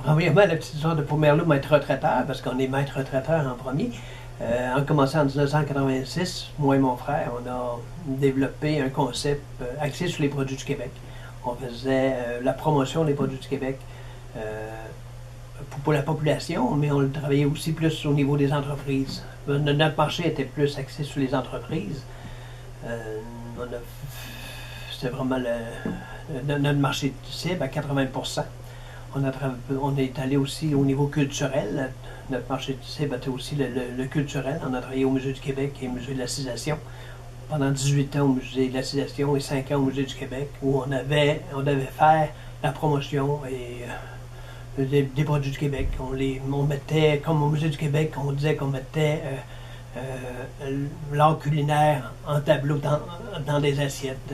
premièrement, la petite histoire de Pomerleau, maître retraiteur, parce qu'on est maître retraiteur en premier. En commençant en 1986, moi et mon frère, on a développé un concept axé sur les produits du Québec. On faisait la promotion des produits du Québec pour la population, mais on le travaillait aussi plus au niveau des entreprises. Notre marché était plus axé sur les entreprises. C'était vraiment notre marché cible à 80%. On est allé aussi au niveau culturel. Notre marché cible était aussi le culturel. On a travaillé au Musée du Québec et au Musée de la Civilisation. Pendant 18 ans au Musée de la Civilisation et 5 ans au Musée du Québec, où on devait faire la promotion des produits du Québec. On mettait, comme au Musée du Québec, on disait qu'on mettait l'art culinaire en tableau dans des assiettes.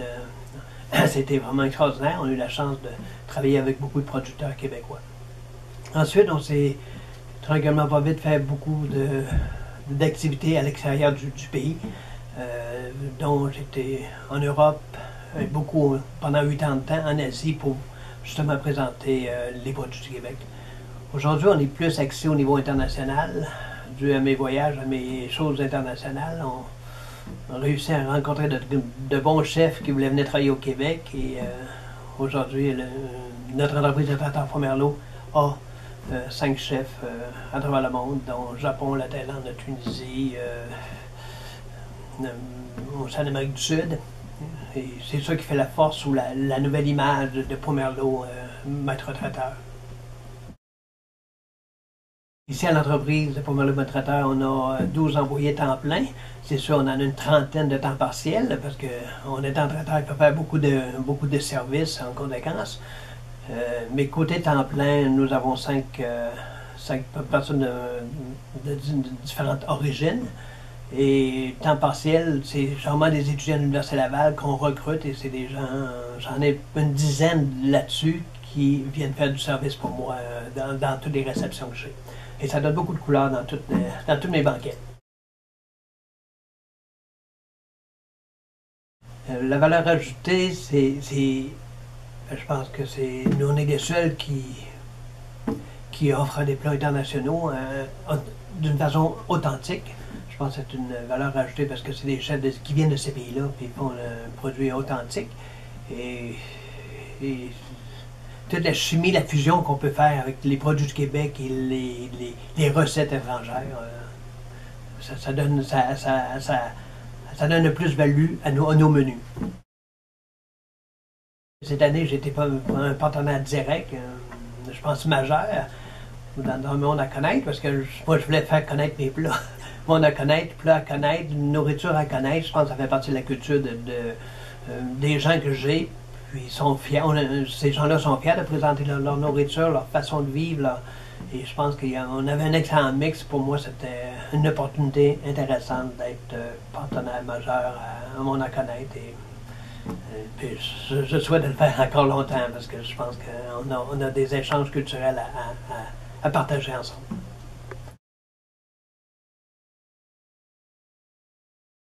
C'était vraiment extraordinaire. On a eu la chance de travailler avec beaucoup de producteurs québécois. Ensuite, on s'est tranquillement pas vite fait beaucoup d'activités à l'extérieur du pays, dont j'étais en Europe, beaucoup pendant 8 ans de temps, en Asie, pour justement présenter les produits du Québec. Aujourd'hui, on est plus axé au niveau international, dû à mes voyages, à mes choses internationales. On a réussi à rencontrer de bons chefs qui voulaient venir travailler au Québec et aujourd'hui, notre entreprise de traiteur Pomerleau a 5 chefs à travers le monde, dont le Japon, la Thaïlande, la Tunisie, en Amérique du Sud. Et c'est ça qui fait la force ou la nouvelle image de Pomerleau, maître traiteur. Ici, à l'entreprise de Pomerleau Maître Traiteur, on a 12 employés temps plein. C'est sûr, on en a une trentaine de temps partiel parce qu'on est un traiteur qui peut faire beaucoup de services en conséquence. Mais côté temps plein, nous avons 5 personnes de différentes origines. Et temps partiel, c'est généralement des étudiants de l'Université Laval qu'on recrute et c'est des gens, j'en ai une dizaine là-dessus qui viennent faire du service pour moi dans toutes les réceptions que j'ai. Et ça donne beaucoup de couleurs dans tous mes banquets. La valeur ajoutée, je pense que nous on est les seuls qui offrent des plats internationaux d'une façon authentique. Je pense que c'est une valeur ajoutée parce que c'est des chefs qui viennent de ces pays-là et font un produit authentique. Et toute la chimie, la fusion qu'on peut faire avec les produits du Québec et les recettes étrangères, ça donne une plus-value à nos menus. Cette année, j'étais pas un partenaire direct, je pense majeur, dans le monde à connaître, parce que moi, je voulais faire connaître mes plats. Monde à connaître, plats à connaître, nourriture à connaître, je pense que ça fait partie de la culture des gens que j'ai. Puis ils sont fiers, ces gens-là sont fiers de présenter leur nourriture, leur façon de vivre. Et je pense qu'on avait un excellent mix. Pour moi, c'était une opportunité intéressante d'être partenaire majeur à Monde à connaître. Puis je souhaite le faire encore longtemps parce que je pense qu'on a des échanges culturels à partager ensemble.